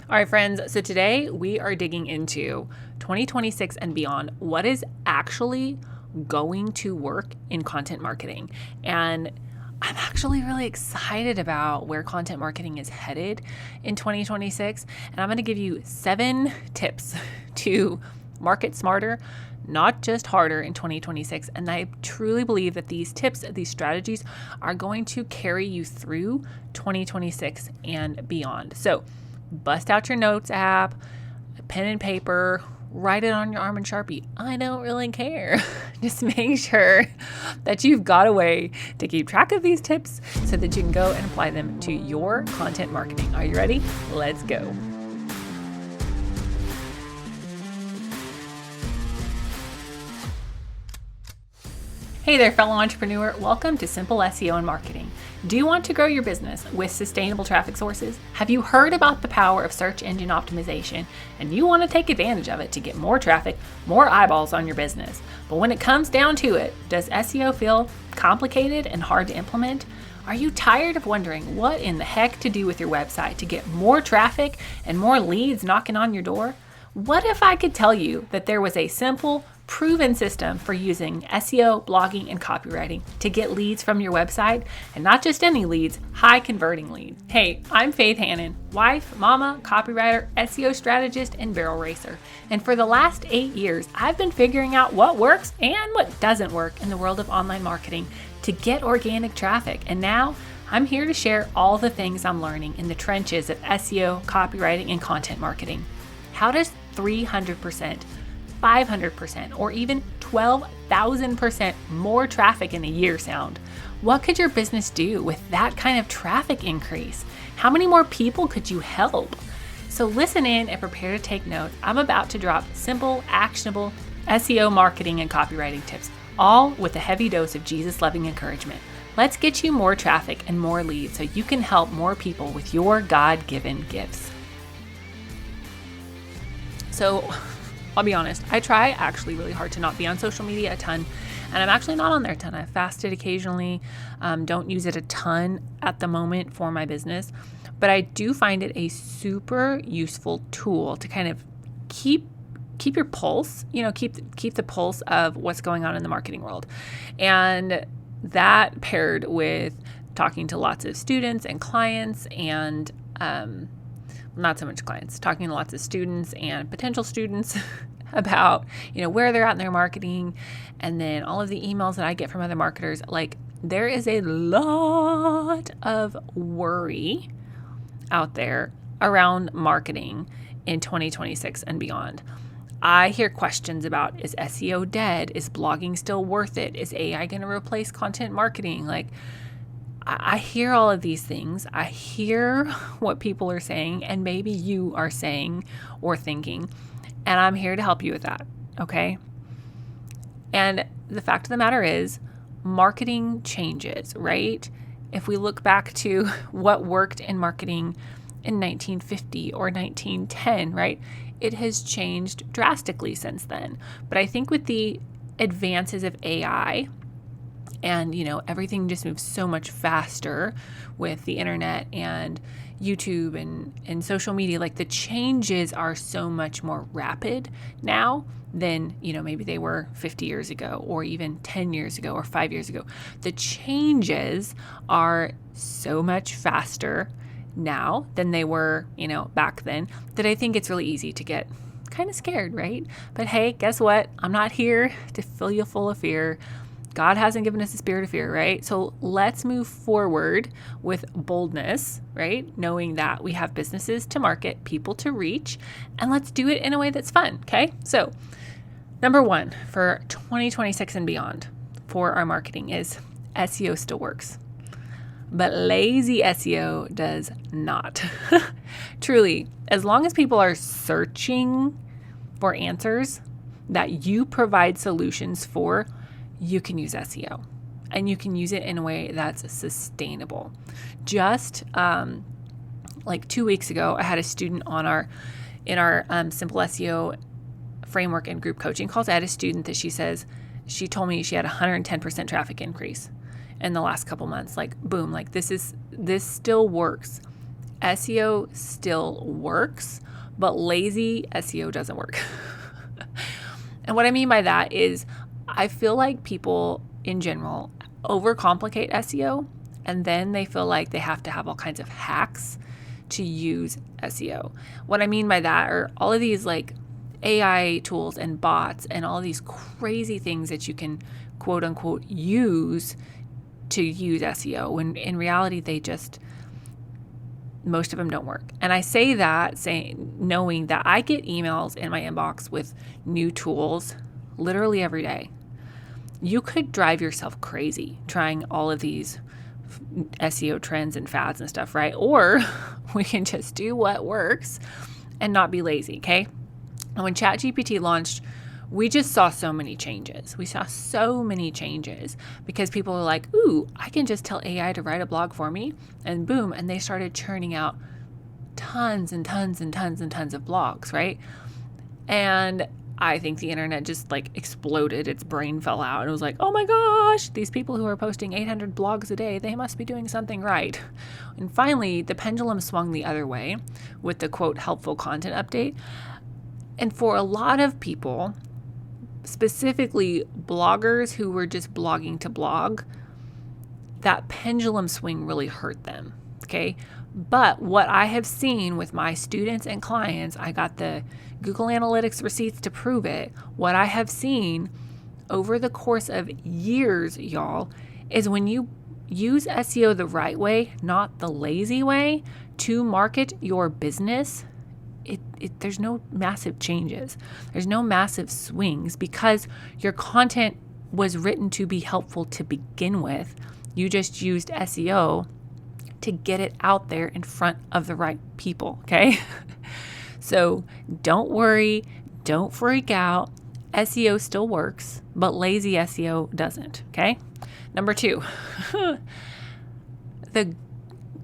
All right, friends. So today we are digging into 2026 and beyond. What is actually going to work in content marketing? And I'm actually really excited about where content marketing is headed in 2026. And I'm going to give you 7 tips to market smarter, not just harder in 2026. And I truly believe that these tips, these strategies are going to carry you through 2026 and beyond. So bust out your notes app, pen and paper, write it on your arm in Sharpie. I don't really care. Just make sure that you've got a way to keep track of these tips so that you can go and apply them to your content marketing. Are you ready? Let's go. Hey there, fellow entrepreneur. Welcome to Simple SEO and Marketing. Do you want to grow your business with sustainable traffic sources? Have you heard about the power of search engine optimization and you want to take advantage of it to get more traffic, more eyeballs on your business? But when it comes down to it, does SEO feel complicated and hard to implement? Are you tired of wondering what in the heck to do with your website to get more traffic and more leads knocking on your door? What if I could tell you that there was a simple, proven system for using SEO, blogging, and copywriting to get leads from your website, and not just any leads, high converting leads. Hey, I'm Faith Hannon, wife, mama, copywriter, SEO strategist, and barrel racer. And for the last 8 years, I've been figuring out what works and what doesn't work in the world of online marketing to get organic traffic. And now I'm here to share all the things I'm learning in the trenches of SEO, copywriting, and content marketing. How does 300%, 500%, or even 12,000% more traffic in a year sound? What could your business do with that kind of traffic increase? How many more people could you help? So listen in and prepare to take notes. I'm about to drop simple, actionable SEO marketing and copywriting tips, all with a heavy dose of Jesus-loving encouragement. Let's get you more traffic and more leads so you can help more people with your God-given gifts. So I'll be honest, I try actually really hard to not be on social media a ton, and I'm actually not on there a ton. I fasted occasionally, don't use it a ton at the moment for my business, but I do find it a super useful tool to kind of keep your pulse, keep the pulse of what's going on in the marketing world. And that paired with talking to lots of students and clients and not so much clients, talking to lots of students and potential students about, where they're at in their marketing. And then all of the emails that I get from other marketers, there is a lot of worry out there around marketing in 2026 and beyond. I hear questions about, is SEO dead? Is blogging still worth it? Is AI going to replace content marketing? I hear all of these things. I hear what people are saying, and maybe you are saying or thinking, and I'm here to help you with that, okay? And the fact of the matter is, marketing changes, right? If we look back to what worked in marketing in 1950 or 1910, right? It has changed drastically since then. But I think with the advances of AI, and, everything just moves so much faster with the internet and YouTube and social media. The changes are so much more rapid now than, maybe they were 50 years ago or even 10 years ago or 5 years ago. The changes are so much faster now than they were, back then, that I think it's really easy to get kind of scared, right? But hey, guess what? I'm not here to fill you full of fear. God hasn't given us a spirit of fear, right? So let's move forward with boldness, right? Knowing that we have businesses to market, people to reach, and let's do it in a way that's fun, okay? So number 1 for 2026 and beyond for our marketing is SEO still works, but lazy SEO does not. Truly, as long as people are searching for answers that you provide solutions for, you can use SEO, and you can use it in a way that's sustainable. Just 2 weeks ago, I had a student on in our Simple SEO framework and group coaching calls. I had a student that she told me she had 110% traffic increase in the last couple months. Boom, this still works. SEO still works, but lazy SEO doesn't work. And what I mean by that is I feel like people in general overcomplicate SEO, and then they feel like they have to have all kinds of hacks to use SEO. What I mean by that are all of these like AI tools and bots and all these crazy things that you can quote unquote use to use SEO, when in reality most of them don't work. And I say that knowing that I get emails in my inbox with new tools literally every day. You could drive yourself crazy trying all of these SEO trends and fads and stuff, right? Or we can just do what works and not be lazy, okay? And when ChatGPT launched, we just saw so many changes. We saw so many changes because people were like, ooh, I can just tell AI to write a blog for me, and boom, and they started churning out tons and tons and tons and tons of blogs, right? And I think the internet just like exploded. Its brain fell out. And it was like, oh my gosh, these people who are posting 800 blogs a day, they must be doing something right. And finally, the pendulum swung the other way with the quote helpful content update. And for a lot of people, specifically bloggers who were just blogging to blog, that pendulum swing really hurt them, okay? But what I have seen with my students and clients, I got the Google Analytics receipts to prove it. What I have seen over the course of years, y'all, is when you use SEO the right way, not the lazy way, to market your business, there's no massive changes. There's no massive swings because your content was written to be helpful to begin with. You just used SEO to get it out there in front of the right people, okay? So don't worry, don't freak out. SEO still works, but lazy SEO doesn't, okay? Number 2, the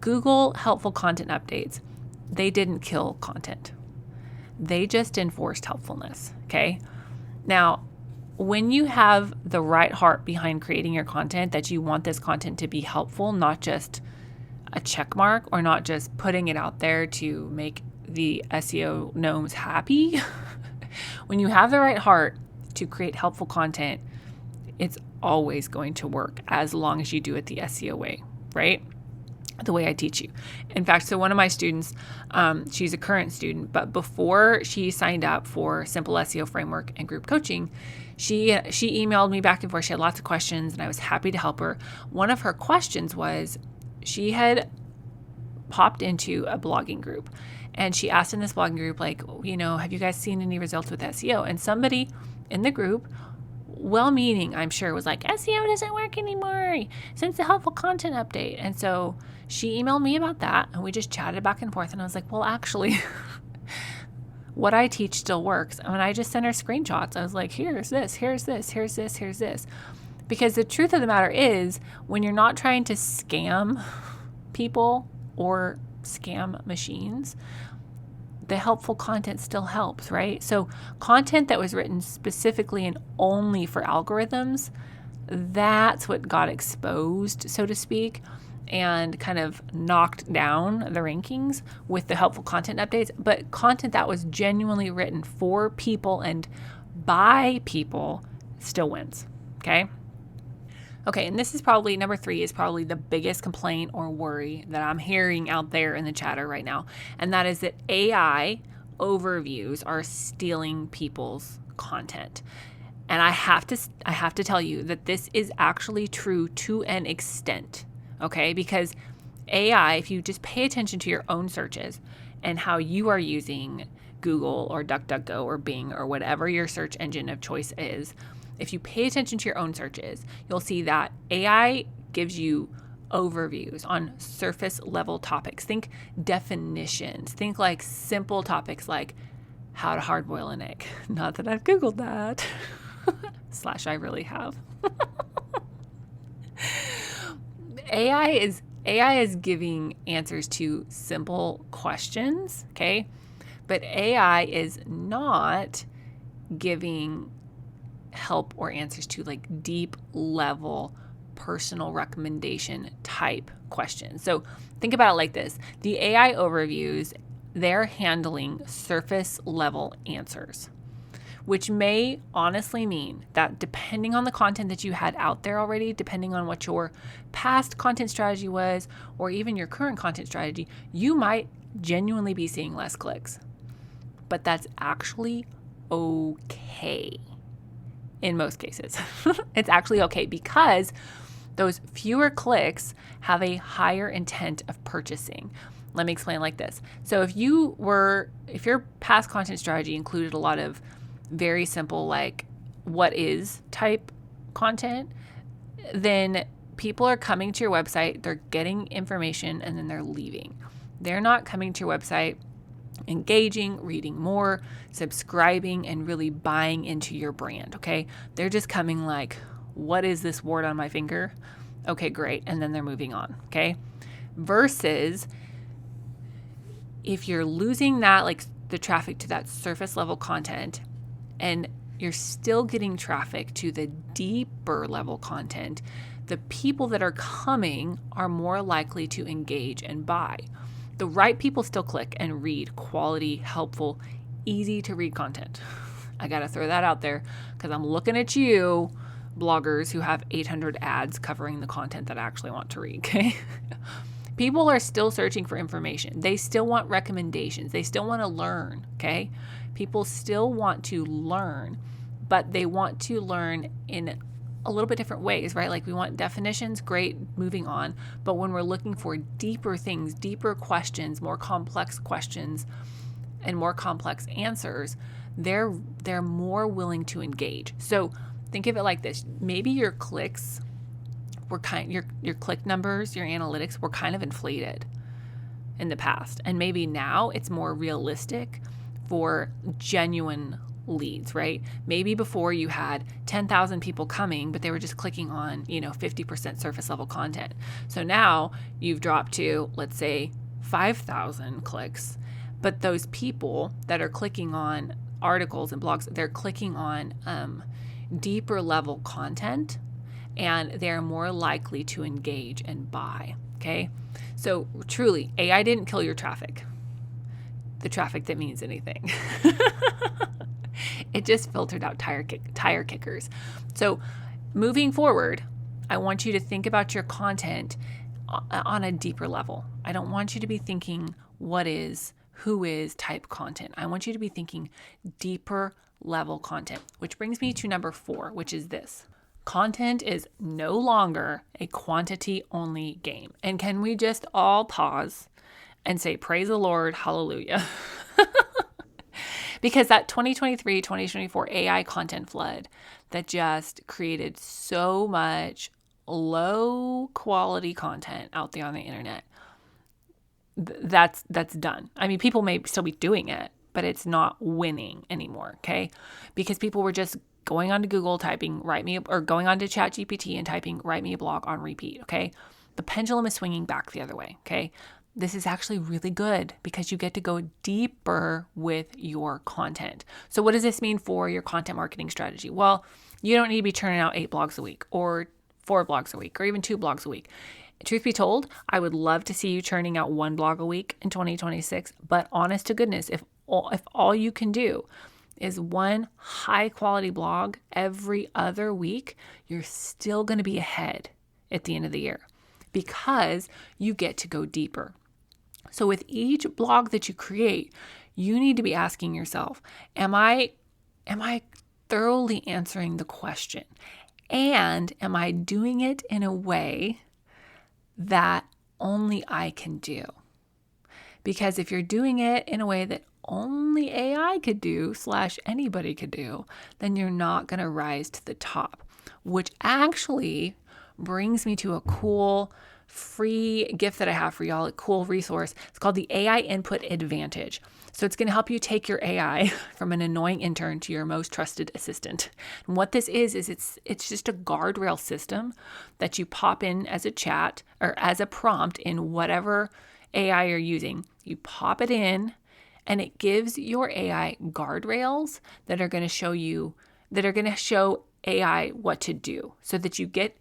Google helpful content updates, they didn't kill content. They just enforced helpfulness, okay? Now, when you have the right heart behind creating your content, that you want this content to be helpful, not just a check mark or not just putting it out there to make the SEO gnomes happy, when you have the right heart to create helpful content, it's always going to work as long as you do it the SEO way, right? The way I teach you. In fact, so one of my students, she's a current student, but before she signed up for Simple SEO Framework and group coaching, she emailed me back and forth. She had lots of questions and I was happy to help her. One of her questions was, she had popped into a blogging group and she asked in this blogging group, like, have you guys seen any results with SEO? And somebody in the group, well-meaning, I'm sure, was like, SEO doesn't work anymore since the helpful content update. And so she emailed me about that and we just chatted back and forth. And I was like, well, actually, what I teach still works. And I just sent her screenshots. I was like, here's this, here's this, here's this, here's this. Because the truth of the matter is, when you're not trying to scam people or scam machines, the helpful content still helps, right? So content that was written specifically and only for algorithms, that's what got exposed, so to speak, and kind of knocked down the rankings with the helpful content updates. But content that was genuinely written for people and by people still wins, okay? Okay, and this is probably, number 3 is probably the biggest complaint or worry that I'm hearing out there in the chatter right now. And that is that AI overviews are stealing people's content. And I have to tell you that this is actually true to an extent, okay? Because AI, if you just pay attention to your own searches and how you are using Google or DuckDuckGo or Bing or whatever your search engine of choice is, if you pay attention to your own searches, you'll see that AI gives you overviews on surface level topics. Think definitions. Think like simple topics like how to hard boil an egg. Not that I've Googled that. / I really have. AI is giving answers to simple questions, okay? But AI is not giving help or answers to like deep level personal recommendation type questions. So think about it like this. The AI overviews, they're handling surface level answers, which may honestly mean that depending on the content that you had out there already, depending on what your past content strategy was, or even your current content strategy, you might genuinely be seeing less clicks. But that's actually okay in most cases. It's actually okay because those fewer clicks have a higher intent of purchasing. Let me explain like this. So if your past content strategy included a lot of very simple, like what is type content, then people are coming to your website, they're getting information, and then they're leaving. They're not coming to your website, engaging, reading more, subscribing, and really buying into your brand, okay? They're just coming like, what is this wart on my finger? Okay, great. And then they're moving on, okay? Versus if you're losing that, like the traffic to that surface level content, and you're still getting traffic to the deeper level content, the people that are coming are more likely to engage and buy. The right people still click and read quality, helpful, easy to read content. I got to throw that out there because I'm looking at you, bloggers who have 800 ads covering the content that I actually want to read, okay? People are still searching for information. They still want recommendations. They still want to learn, okay? People still want to learn, but they want to learn in a little bit different ways, right? Like we want definitions, great, moving on. But when we're looking for deeper things, deeper questions, more complex questions, and more complex answers, they're more willing to engage. So think of it like this. Maybe your clicks were your click numbers, your analytics were kind of inflated in the past. And maybe now it's more realistic for genuine leads, right? Maybe before you had 10,000 people coming, but they were just clicking on, 50% surface level content. So now you've dropped to, let's say, 5,000 clicks, but those people that are clicking on articles and blogs, they're clicking on deeper level content, and they're more likely to engage and buy, okay? So truly, AI didn't kill your traffic, the traffic that means anything. It just filtered out tire kickers. So moving forward, I want you to think about your content on a deeper level. I don't want you to be thinking what is, who is type content. I want you to be thinking deeper level content, which brings me to number 4, which is this. Content is no longer a quantity only game. And can we just all pause and say, praise the Lord, hallelujah. Because that 2023, 2024 AI content flood that just created so much low quality content out there on the internet, that's done. I mean, people may still be doing it, but it's not winning anymore, okay? Because people were just going onto Google, typing or going onto ChatGPT and typing write me a blog on repeat, okay? The pendulum is swinging back the other way, okay? This is actually really good because you get to go deeper with your content. So what does this mean for your content marketing strategy? Well, you don't need to be churning out 8 blogs a week or 4 blogs a week or even 2 blogs a week. Truth be told, I would love to see you churning out 1 blog a week in 2026, but honest to goodness, if all you can do is 1 high quality blog every other week, you're still going to be ahead at the end of the year because you get to go deeper. So with each blog that you create, you need to be asking yourself, am I thoroughly answering the question? And am I doing it in a way that only I can do? Because if you're doing it in a way that only AI could do / anybody could do, then you're not going to rise to the top, which actually brings me to a cool free gift that I have for y'all, a cool resource. It's called the AI Input Advantage. So it's going to help you take your AI from an annoying intern to your most trusted assistant. And what this is it's just a guardrail system that you pop in as a chat or as a prompt in whatever AI you're using. You pop it in and it gives your AI guardrails that are going to show AI what to do so that you get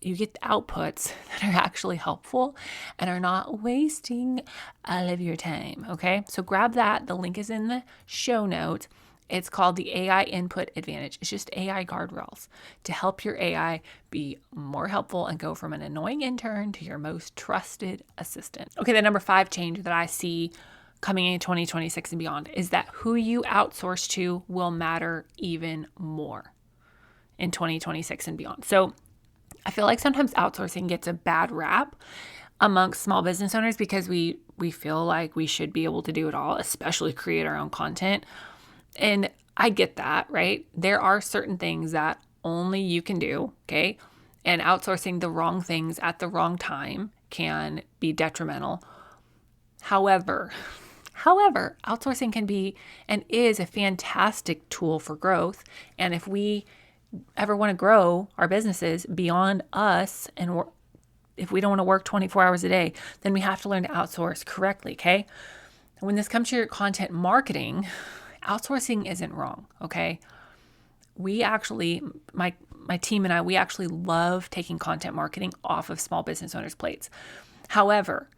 you get the outputs that are actually helpful and are not wasting all of your time. Okay. So grab that. The link is in the show notes. It's called the AI Input Advantage. It's just AI guardrails to help your AI be more helpful and go from an annoying intern to your most trusted assistant. Okay, the number 5 change that I see coming in 2026 and beyond is that who you outsource to will matter even more in 2026 and beyond. So I feel like sometimes outsourcing gets a bad rap amongst small business owners because we feel like we should be able to do it all, especially create our own content. And I get that, right? There are certain things that only you can do, okay? And outsourcing the wrong things at the wrong time can be detrimental. However, outsourcing can be and is a fantastic tool for growth. And if we ever want to grow our businesses beyond us, and if we don't want to work 24 hours a day, then we have to learn to outsource correctly, okay? When this comes to your content marketing, outsourcing isn't wrong, okay? We actually, my team and I, we actually love taking content marketing off of small business owners' plates. However,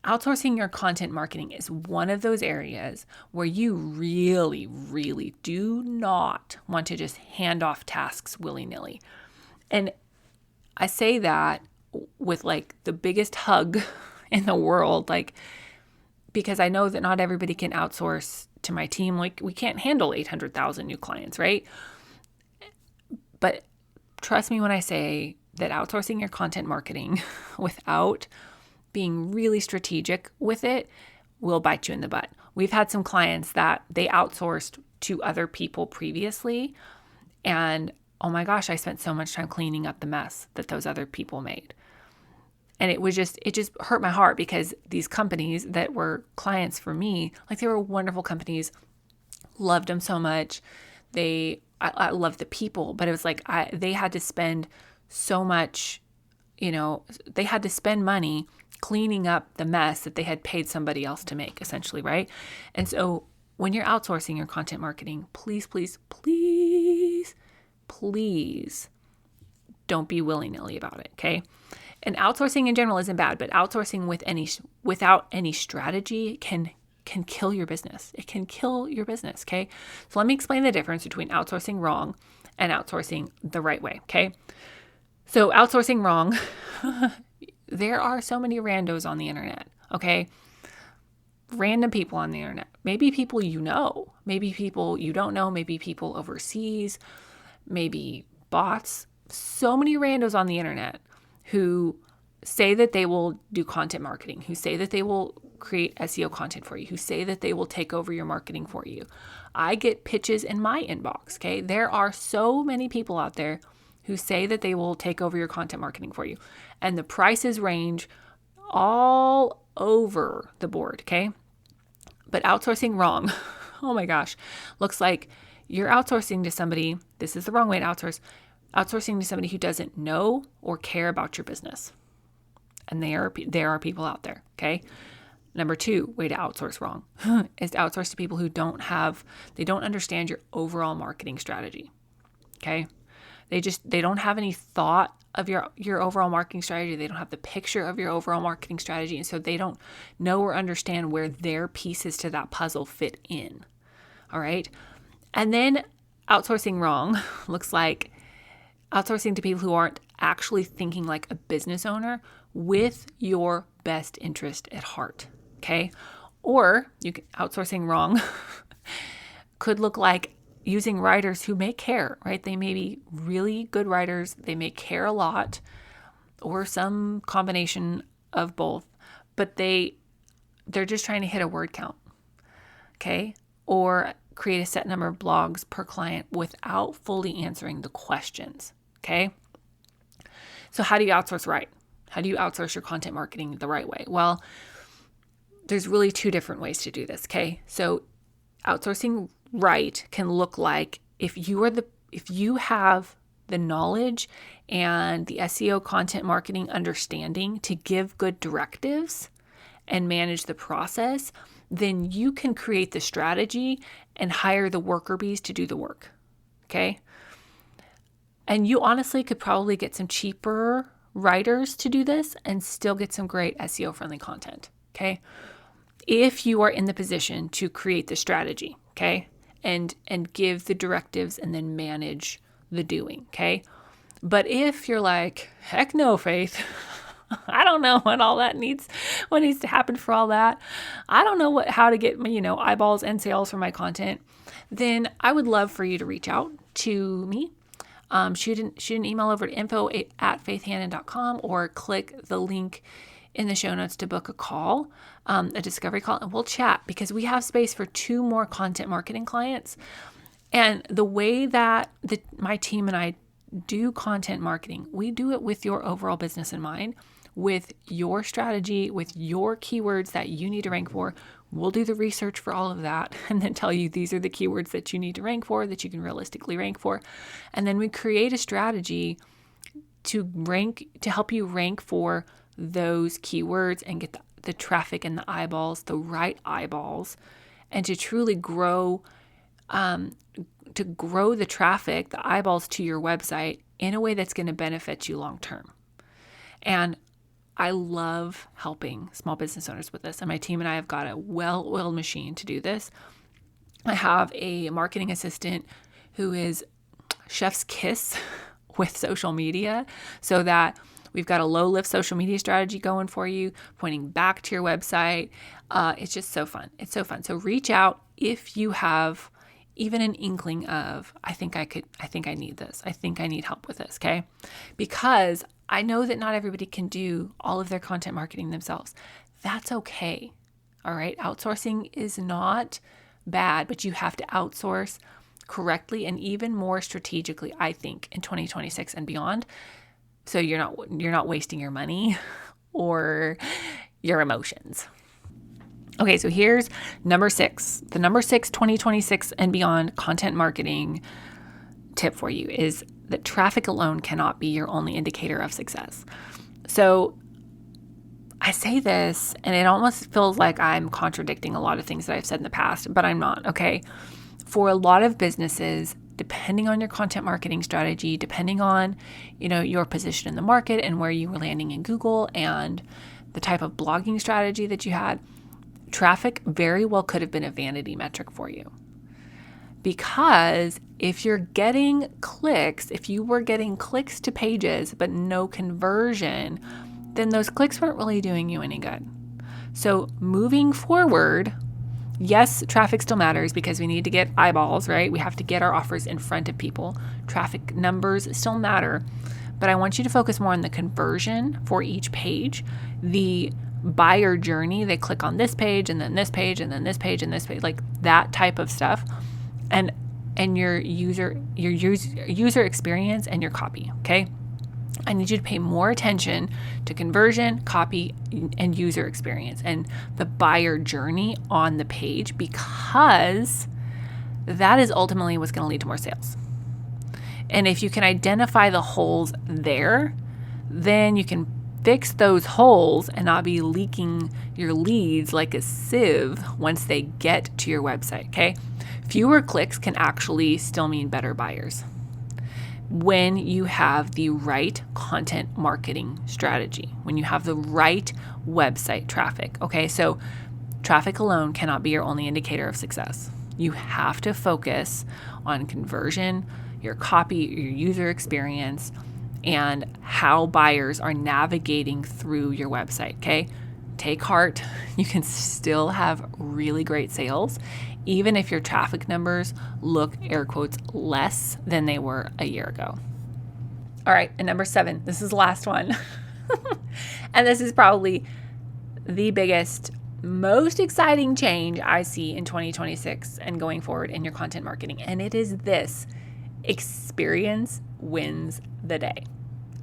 outsourcing your content marketing is one of those areas where you really, really do not want to just hand off tasks willy-nilly. And I say that with like the biggest hug in the world, like, because I know that not everybody can outsource to my team. Like, we can't handle 800,000 new clients, right? But trust me when I say that outsourcing your content marketing without being really strategic with it will bite you in the butt. We've had some clients that they outsourced to other people previously, and oh my gosh, I spent so much time cleaning up the mess that those other people made. And it just hurt my heart because these companies that were clients for me, like, they were wonderful companies, loved them so much. I loved the people, but it was like they had to spend so much, they had to spend money cleaning up the mess that they had paid somebody else to make, essentially, right? And so when you're outsourcing your content marketing, please, please, please, please don't be willy-nilly about it, okay? And outsourcing in general isn't bad, but outsourcing without any strategy can kill your business. It can kill your business, okay? So let me explain the difference between outsourcing wrong and outsourcing the right way, okay? So outsourcing wrong, there are so many randos on the internet, okay? Random people on the internet. Maybe people you know, maybe people you don't know, maybe people overseas, maybe bots. So many randos on the internet who say that they will do content marketing, who say that they will create SEO content for you, who say that they will take over your marketing for you. I get pitches in my inbox, okay? There are so many people out there who say that they will take over your content marketing for you. And the prices range all over the board, okay? But outsourcing wrong, oh my gosh, looks like you're outsourcing to somebody, this is the wrong way to outsourcing to somebody who doesn't know or care about your business. And there are people out there, okay? Number 2 way to outsource wrong is to outsource to people who don't understand your overall marketing strategy, okay? They don't have any thought of your overall marketing strategy. They don't have the picture of your overall marketing strategy. And so they don't know or understand where their pieces to that puzzle fit in, all right? And then outsourcing wrong looks like outsourcing to people who aren't actually thinking like a business owner with your best interest at heart, okay? Or outsourcing wrong could look like using writers who may care, right? They may be really good writers. They may care a lot, or some combination of both, but they're just trying to hit a word count, okay? Or create a set number of blogs per client without fully answering the questions, okay? So how do you outsource right? How do you outsource your content marketing the right way? Well, there's really 2 different ways to do this, okay? So outsourcing right can look like if you have the knowledge and the SEO content marketing understanding to give good directives and manage the process, then you can create the strategy and hire the worker bees to do the work, okay? And you honestly could probably get some cheaper writers to do this and still get some great SEO friendly content. Okay. If you are in the position to create the strategy, okay, and give the directives and then manage the doing, okay. But if you're like, heck no, Faith, I don't know what needs to happen for all that. I don't know how to get, eyeballs and sales for my content. Then I would love for you to reach out to me. Shoot an email over to info@faithhannon.com or click the link in the show notes to book a call, a discovery call, and we'll chat because we have space for 2 more content marketing clients. And the way that my team and I do content marketing, we do it with your overall business in mind, with your strategy, with your keywords that you need to rank for. We'll do the research for all of that and then tell you these are the keywords that you need to rank for, that you can realistically rank for. And then we create a strategy to help you rank for those keywords and get the traffic and the eyeballs, the right eyeballs, and to truly grow the traffic, the eyeballs to your website in a way that's going to benefit you long term. And I love helping small business owners with this. And my team and I have got a well-oiled machine to do this. I have a marketing assistant who is chef's kiss with social media, so that we've got a low-lift social media strategy going for you, pointing back to your website. It's just so fun. It's so fun. So reach out if you have even an inkling of, I think I need this. I think I need help with this, okay? Because I know that not everybody can do all of their content marketing themselves. That's okay, all right? Outsourcing is not bad, but you have to outsource correctly and even more strategically, I think, in 2026 and beyond. So you're not wasting your money or your emotions. Okay, so here's number 6. The number 6 2026 and beyond content marketing tip for you is that traffic alone cannot be your only indicator of success. So I say this and it almost feels like I'm contradicting a lot of things that I've said in the past, but I'm not, okay? For a lot of businesses, depending on your content marketing strategy, depending on, your position in the market and where you were landing in Google and the type of blogging strategy that you had, traffic very well could have been a vanity metric for you. Because if you were getting clicks to pages, but no conversion, then those clicks weren't really doing you any good. So moving forward, yes, traffic still matters because we need to get eyeballs, right? We have to get our offers in front of people. Traffic numbers still matter, but I want you to focus more on the conversion for each page, the buyer journey. They click on this page and then this page and then this page and this page, like that type of stuff. And your user experience and your copy, okay? I need you to pay more attention to conversion, copy, and user experience and the buyer journey on the page, because that is ultimately what's going to lead to more sales. And if you can identify the holes there, then you can fix those holes and not be leaking your leads like a sieve once they get to your website, okay? Fewer clicks can actually still mean better buyers when you have the right content marketing strategy, when you have the right website traffic, okay? So traffic alone cannot be your only indicator of success. You have to focus on conversion, your copy, your user experience, and how buyers are navigating through your website, okay? Take heart. You can still have really great sales, even if your traffic numbers look, air quotes, less than they were a year ago. All right, and number 7, this is the last one. And this is probably the biggest, most exciting change I see in 2026 and going forward in your content marketing. And it is this: experience wins the day.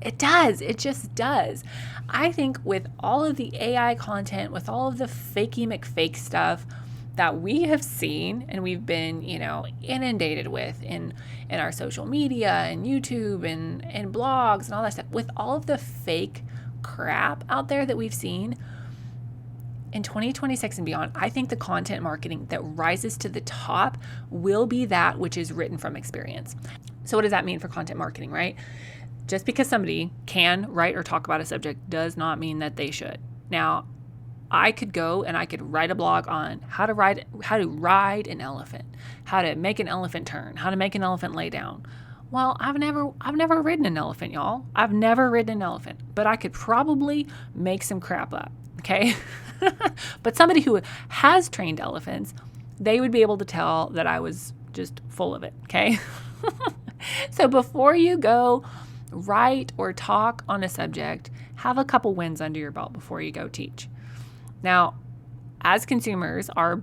It does. It just does. I think with all of the AI content, with all of the fakey McFake stuff that we have seen and we've been, inundated with in our social media and YouTube and blogs and all that stuff, with all of the fake crap out there that we've seen in 2026 and beyond, I think the content marketing that rises to the top will be that which is written from experience. So what does that mean for content marketing, right? just because somebody can write or talk about a subject does not mean that they should. Now, I could go and I could write a blog on how to ride an elephant, how to make an elephant turn, how to make an elephant lay down. Well, I've never ridden an elephant, y'all. I've never ridden an elephant, but I could probably make some crap up, okay? But somebody who has trained elephants, they would be able to tell that I was just full of it, okay? So before you go write or talk on a subject, have a couple wins under your belt before you go teach. Now, as consumers, our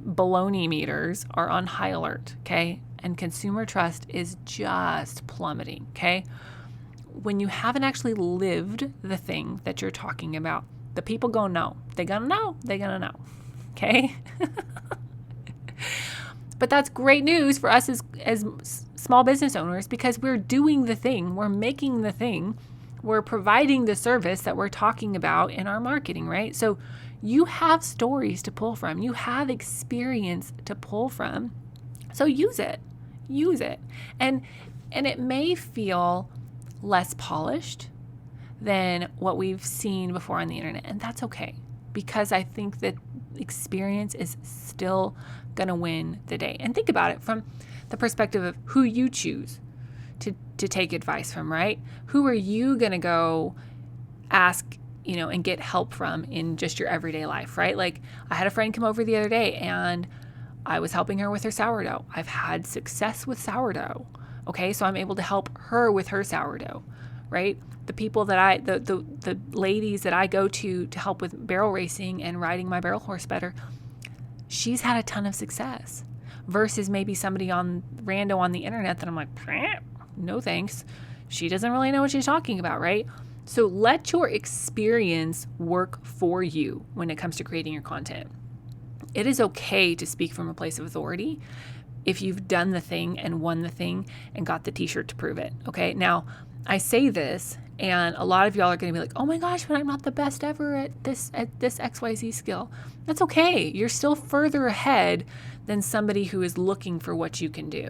baloney meters are on high alert, okay? And consumer trust is just plummeting, okay? When you haven't actually lived the thing that you're talking about, the people go, no. They're gonna know, okay? But that's great news for us as small business owners, because we're doing the thing, we're making the thing, we're providing the service that we're talking about in our marketing, right? So you have stories to pull from, you have experience to pull from. So use it. And it may feel less polished than what we've seen before on the internet, and that's okay, because I think that experience is still going to win the day. And think about it from the perspective of who you choose to take advice from, right? Who are you going to go ask, and get help from in just your everyday life, right? Like, I had a friend come over the other day and I was helping her with her sourdough. I've had success with sourdough. Okay, so I'm able to help her with her sourdough, right? The people that the ladies that I go to help with barrel racing and riding my barrel horse better, she's had a ton of success versus maybe somebody rando on the internet that I'm like, no thanks. She doesn't really know what she's talking about, right? So let your experience work for you when it comes to creating your content. It is okay to speak from a place of authority if you've done the thing and won the thing and got the t-shirt to prove it. Okay. Now, I say this, and a lot of y'all are going to be like, oh my gosh, but I'm not the best ever at this XYZ skill. That's okay. You're still further ahead than somebody who is looking for what you can do,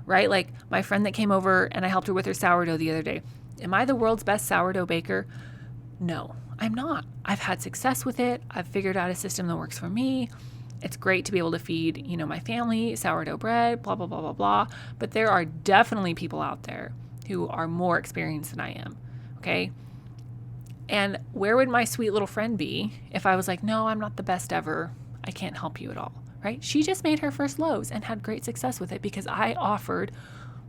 right? Like my friend that came over and I helped her with her sourdough the other day. Am I the world's best sourdough baker? No, I'm not. I've had success with it. I've figured out a system that works for me. It's great to be able to feed, my family sourdough bread, blah, blah, blah, blah, blah. But there are definitely people out there who are more experienced than I am, okay? And where would my sweet little friend be if I was like, no, I'm not the best ever. I can't help you at all, right? She just made her first loaves and had great success with it because I offered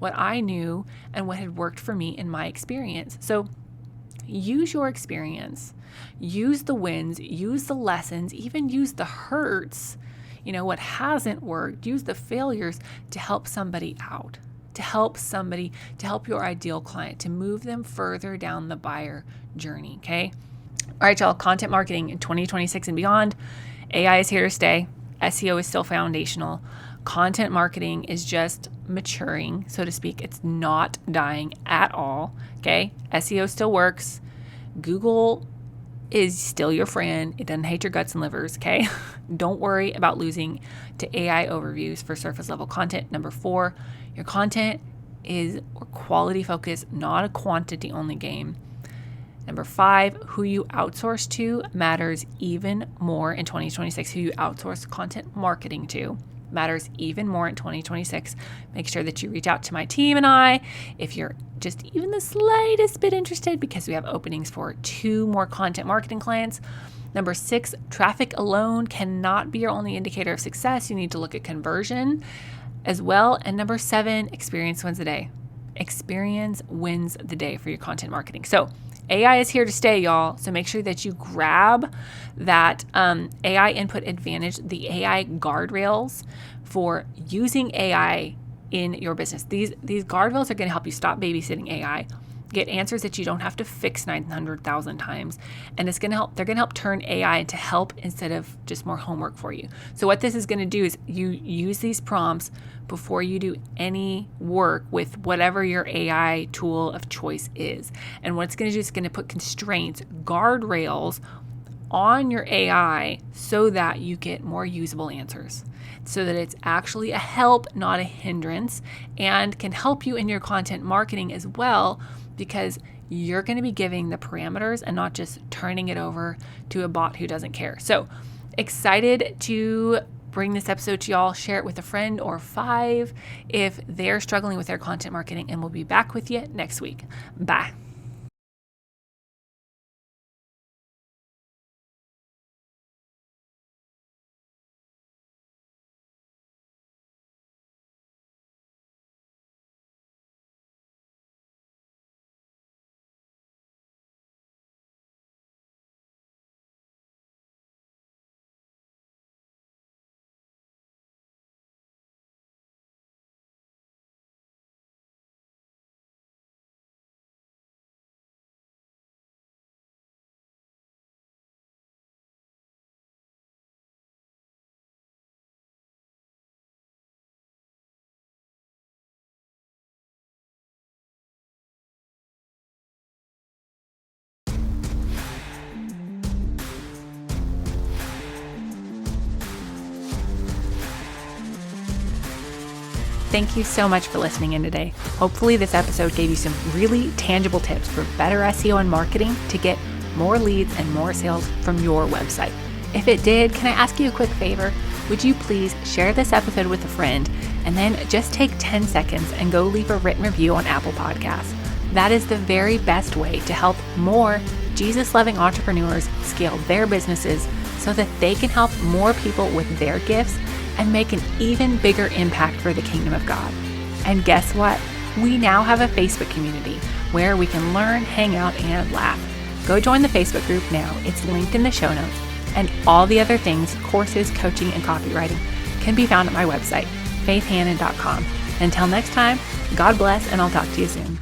what I knew and what had worked for me in my experience. So use your experience, use the wins, use the lessons, even use the hurts, what hasn't worked, use the failures to help somebody out, to help your ideal client, to move them further down the buyer journey, okay? All right, y'all, content marketing in 2026 and beyond. AI is here to stay. SEO is still foundational. Content marketing is just maturing, so to speak. It's not dying at all, okay? SEO still works. Google is still your friend. It doesn't hate your guts and livers, okay? Don't worry about losing to AI overviews for surface level content. Number 4, your content is quality focused, not a quantity only game. Number 5, who you outsource to matters even more in 2026. Who you outsource content marketing to matters even more in 2026. Make sure that you reach out to my team and I if you're just even the slightest bit interested, because we have openings for 2 more content marketing clients. Number 6, traffic alone cannot be your only indicator of success. You need to look at conversion as well. And number 7, experience wins the day. Experience wins the day for your content marketing. So AI is here to stay, y'all. So make sure that you grab that AI input advantage, the AI guardrails for using AI in your business. These guardrails are going to help you stop babysitting AI, get answers that you don't have to fix 900,000 times, and it's going to help. They're going to help turn AI into help instead of just more homework for you. So what this is going to do is you use these prompts before you do any work with whatever your AI tool of choice is. And what it's going to do is it's going to put constraints, guardrails on your AI so that you get more usable answers, so that it's actually a help, not a hindrance, and can help you in your content marketing as well, because you're going to be giving the parameters and not just turning it over to a bot who doesn't care. So excited to bring this episode to y'all. Share it with a friend or 5 if they're struggling with their content marketing, and we'll be back with you next week. Bye. Thank you so much for listening in today. Hopefully this episode gave you some really tangible tips for better SEO and marketing to get more leads and more sales from your website. If it did, can I ask you a quick favor? Would you please share this episode with a friend and then just take 10 seconds and go leave a written review on Apple Podcasts. That is the very best way to help more Jesus-loving entrepreneurs scale their businesses so that they can help more people with their gifts and make an even bigger impact for the kingdom of God. And guess what? We now have a Facebook community where we can learn, hang out, and laugh. Go join the Facebook group now. It's linked in the show notes. And all the other things, courses, coaching, and copywriting can be found at my website, faithhannon.com. Until next time, God bless, and I'll talk to you soon.